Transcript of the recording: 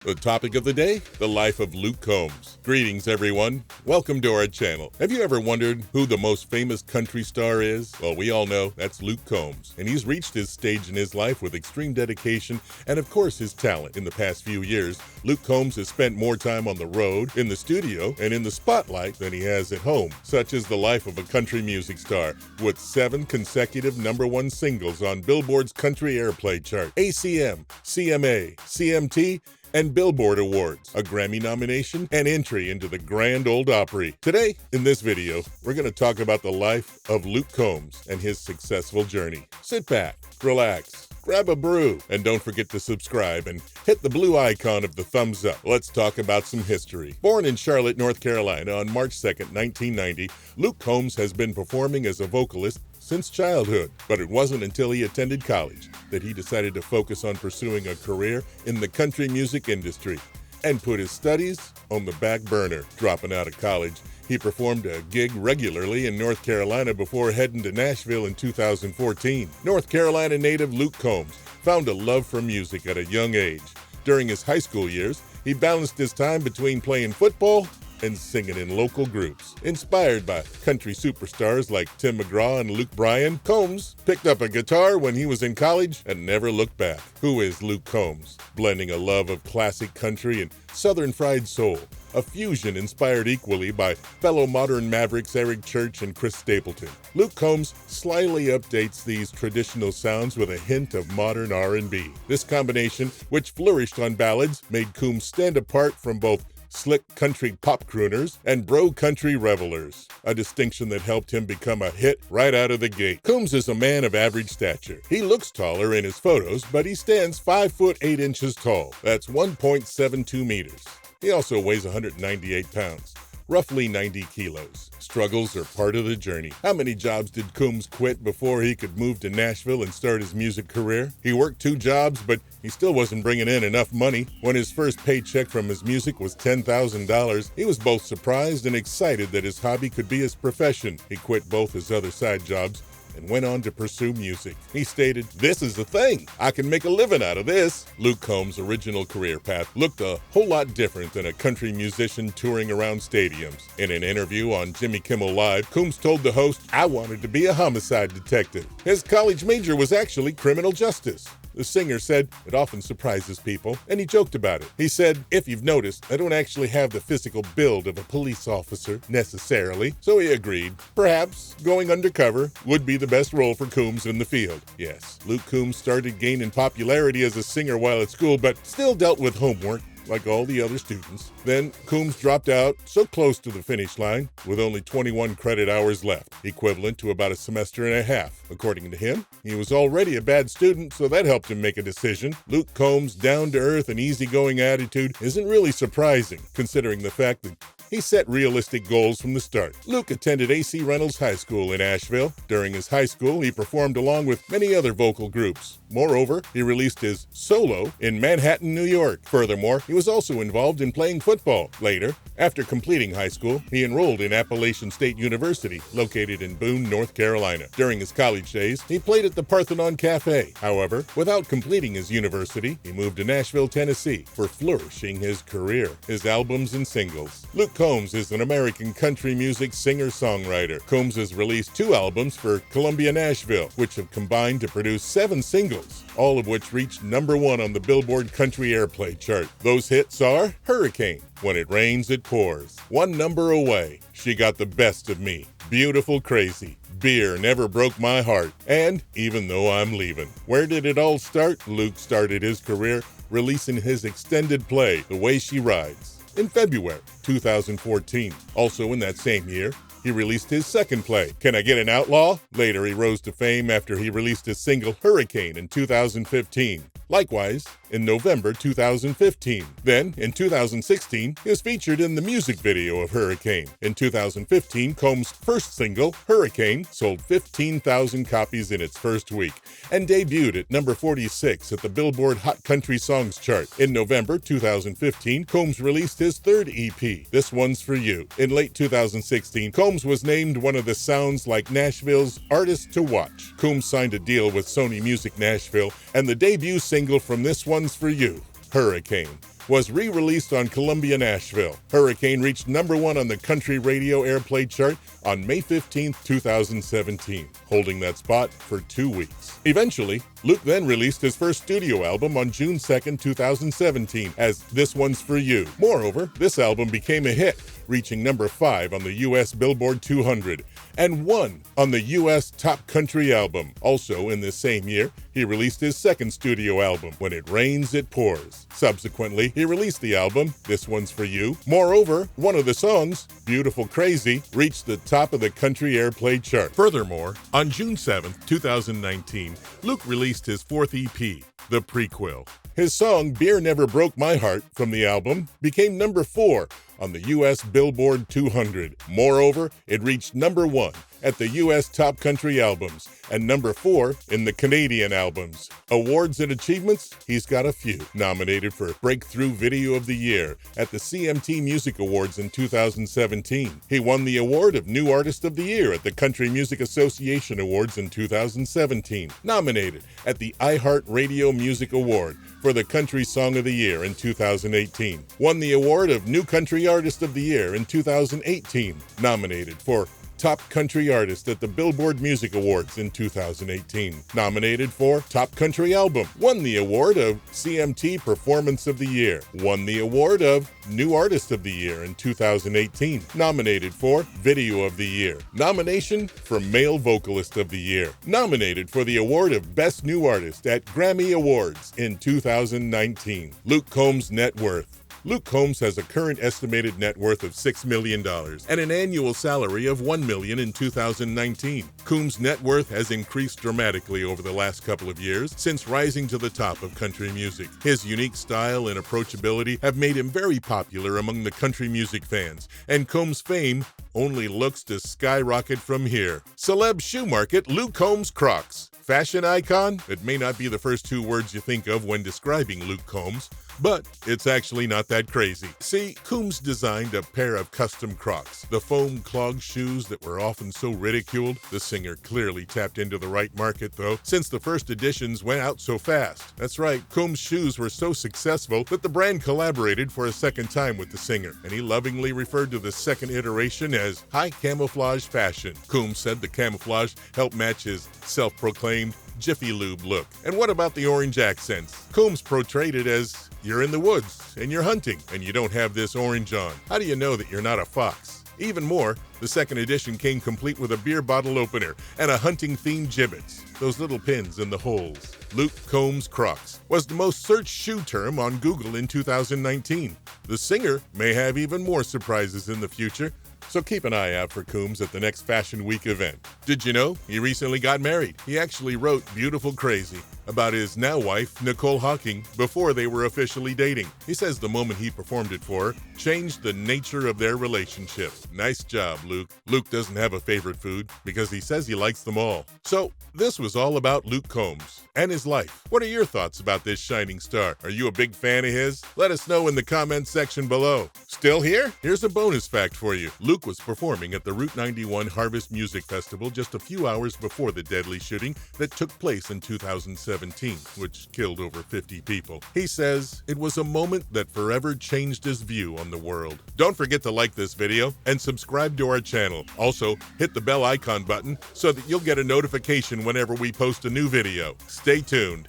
The topic of the day, the life of Luke Combs. Greetings, everyone. Welcome to our channel. Have you ever wondered who the most famous country star is? Well, we all know that's Luke Combs, and he's reached his stage in his life with extreme dedication and, of course, his talent. In the past few years, Luke Combs has spent more time on the road, in the studio, and in the spotlight than he has at home. Such is the life of a country music star, with 7 consecutive #1 singles on Billboard's Country Airplay chart, ACM, CMA, CMT, and Billboard Awards, a Grammy nomination, and entry into the Grand Ole Opry. Today, in this video, we're going to talk about the life of Luke Combs and his successful journey. Sit back, relax, grab a brew, and don't forget to subscribe and hit the blue icon of the thumbs up. Let's talk about some history. Born in Charlotte, North Carolina on March 2nd, 1990, Luke Combs has been performing as a vocalist since childhood, but it wasn't until he attended college that he decided to focus on pursuing a career in the country music industry and put his studies on the back burner. Dropping out of college, he performed a gig regularly in North Carolina before heading to Nashville in 2014. North Carolina native Luke Combs found a love for music at a young age. During his high school years, he balanced his time between playing football and singing in local groups. Inspired by country superstars like Tim McGraw and Luke Bryan, Combs picked up a guitar when he was in college and never looked back. Who is Luke Combs? Blending a love of classic country and southern fried soul, a fusion inspired equally by fellow modern mavericks Eric Church and Chris Stapleton. Luke Combs slyly updates these traditional sounds with a hint of modern R&B. This combination, which flourished on ballads, made Combs stand apart from both slick country pop crooners and bro country revelers, a distinction that helped him become a hit right out of the gate. Combs is a man of average stature. He looks taller in his photos, but he stands 5 foot 8 inches tall. That's 1.72 meters. He also weighs 198 pounds, roughly 90 kilos. Struggles are part of the journey. How many jobs did Combs quit before he could move to Nashville and start his music career? He worked 2 jobs, but he still wasn't bringing in enough money. When his first paycheck from his music was $10,000, he was both surprised and excited that his hobby could be his profession. He quit both his other side jobs and went on to pursue music. He stated, "This is the thing. I can make a living out of this." Luke Combs' original career path looked a whole lot different than a country musician touring around stadiums. In an interview on Jimmy Kimmel Live, Combs told the host, "I wanted to be a homicide detective." His college major was actually criminal justice. The singer said it often surprises people, and he joked about it. He said, "If you've noticed, I don't actually have the physical build of a police officer, necessarily." So he agreed. Perhaps going undercover would be the best role for Combs in the field. Yes, Luke Combs started gaining popularity as a singer while at school, but still dealt with homework like all the other students. Then Combs dropped out so close to the finish line with only 21 credit hours left, equivalent to about a semester and a half. According to him, he was already a bad student, so that helped him make a decision. Luke Combs' down-to-earth and easygoing attitude isn't really surprising, considering the fact that he set realistic goals from the start. Luke attended A.C. Reynolds High School in Asheville. During his high school, he performed along with many other vocal groups. Moreover, he released his solo in Manhattan, New York. Furthermore, he was also involved in playing football. Later, after completing high school, he enrolled in Appalachian State University, located in Boone, North Carolina. During his college days, he played at the Parthenon Cafe. However, without completing his university, he moved to Nashville, Tennessee for flourishing his career, his albums and singles. Luke Combs is an American country music singer-songwriter. Combs has released 2 albums for Columbia Nashville, which have combined to produce 7 singles, all of which reached #1 on the Billboard Country Airplay chart. Those hits are Hurricane, When It Rains, It Pours, One Number Away, She Got the Best of Me, Beautiful Crazy, Beer Never Broke My Heart, and Even Though I'm Leaving. Where did it all start? Luke started his career releasing his extended play, The Way She Rides, in February 2014. Also in that same year, he released his second play, Can I Get an Outlaw? Later, he rose to fame after he released his single Hurricane in 2015. Likewise, in November 2015. Then, in 2016, he was featured in the music video of Hurricane. In 2015, Combs' first single, Hurricane, sold 15,000 copies in its first week and debuted at number 46 at the Billboard Hot Country Songs chart. In November 2015, Combs released his third EP, This One's For You. In late 2016, Combs was named one of the Sounds Like Nashville's Artists to Watch. Combs signed a deal with Sony Music Nashville, and the debut single from This One's For You, Hurricane, was re-released on Columbia Nashville. Hurricane reached #1 on the country radio airplay chart on May 15, 2017, holding that spot for 2 weeks. Eventually, Luke then released his first studio album on June 2, 2017, as This One's For You. Moreover, this album became a hit, reaching #5 on the U.S. Billboard 200 and 1 on the U.S. Top Country Album. Also in this same year, he released his second studio album, When It Rains, It Pours. Subsequently, he released the album, This One's For You. Moreover, one of the songs, Beautiful Crazy, reached the top of the country airplay chart. Furthermore, on June 7, 2019, Luke released his fourth EP, The Prequel. His song, Beer Never Broke My Heart, from the album, became #4 on the U.S. Billboard 200. Moreover, it reached #1 at the U.S. Top Country Albums and #4 in the Canadian Albums. Awards and achievements? He's got a few. Nominated for Breakthrough Video of the Year at the CMT Music Awards in 2017. He won the award of New Artist of the Year at the Country Music Association Awards in 2017. Nominated at the iHeartRadio Music Award for the Country Song of the Year in 2018. Won the award of New Country Artist of the Year in 2018. Nominated for Top Country Artist at the Billboard Music Awards in 2018. Nominated for Top Country Album. Won the award of CMT Performance of the Year. Won the award of New Artist of the Year in 2018. Nominated for Video of the Year. Nomination for Male Vocalist of the Year. Nominated for the award of Best New Artist at Grammy Awards in 2019. Luke Combs' net worth. Luke Combs has a current estimated net worth of $6 million and an annual salary of $1 million in 2019. Combs' net worth has increased dramatically over the last couple of years since rising to the top of country music. His unique style and approachability have made him very popular among the country music fans, and Combs' fame only looks to skyrocket from here. Celeb shoe market, Luke Combs Crocs. Fashion icon? It may not be the first two words you think of when describing Luke Combs, but it's actually not that crazy. See, Combs designed a pair of custom Crocs, the foam clog shoes that were often so ridiculed. The singer clearly tapped into the right market, though, since the first editions went out so fast. That's right, Combs' shoes were so successful that the brand collaborated for a second time with the singer, and he lovingly referred to the second iteration as high camouflage fashion. Combs said the camouflage helped match his self-proclaimed Jiffy Lube look. And what about the orange accents? Combs portrayed it as, you're in the woods and you're hunting and you don't have this orange on. How do you know that you're not a fox? Even more, the second edition came complete with a beer bottle opener and a hunting-themed gibbets, those little pins in the holes. Luke Combs Crocs was the most searched shoe term on Google in 2019. The singer may have even more surprises in the future, so keep an eye out for Combs at the next Fashion Week event. Did you know he recently got married? He actually wrote Beautiful Crazy about his now wife, Nicole Hawking, before they were officially dating. He says the moment he performed it for her changed the nature of their relationship. Nice job, Luke. Luke doesn't have a favorite food because he says he likes them all. So this was all about Luke Combs and his life. What are your thoughts about this shining star? Are you a big fan of his? Let us know in the comments section below. Still here? Here's a bonus fact for you. Luke was performing at the Route 91 Harvest Music Festival just a few hours before the deadly shooting that took place in 2017, which killed over 50 people. He says it was a moment that forever changed his view on the world. Don't forget to like this video and subscribe to our channel. Also, hit the bell icon button so that you'll get a notification whenever we post a new video. Stay tuned.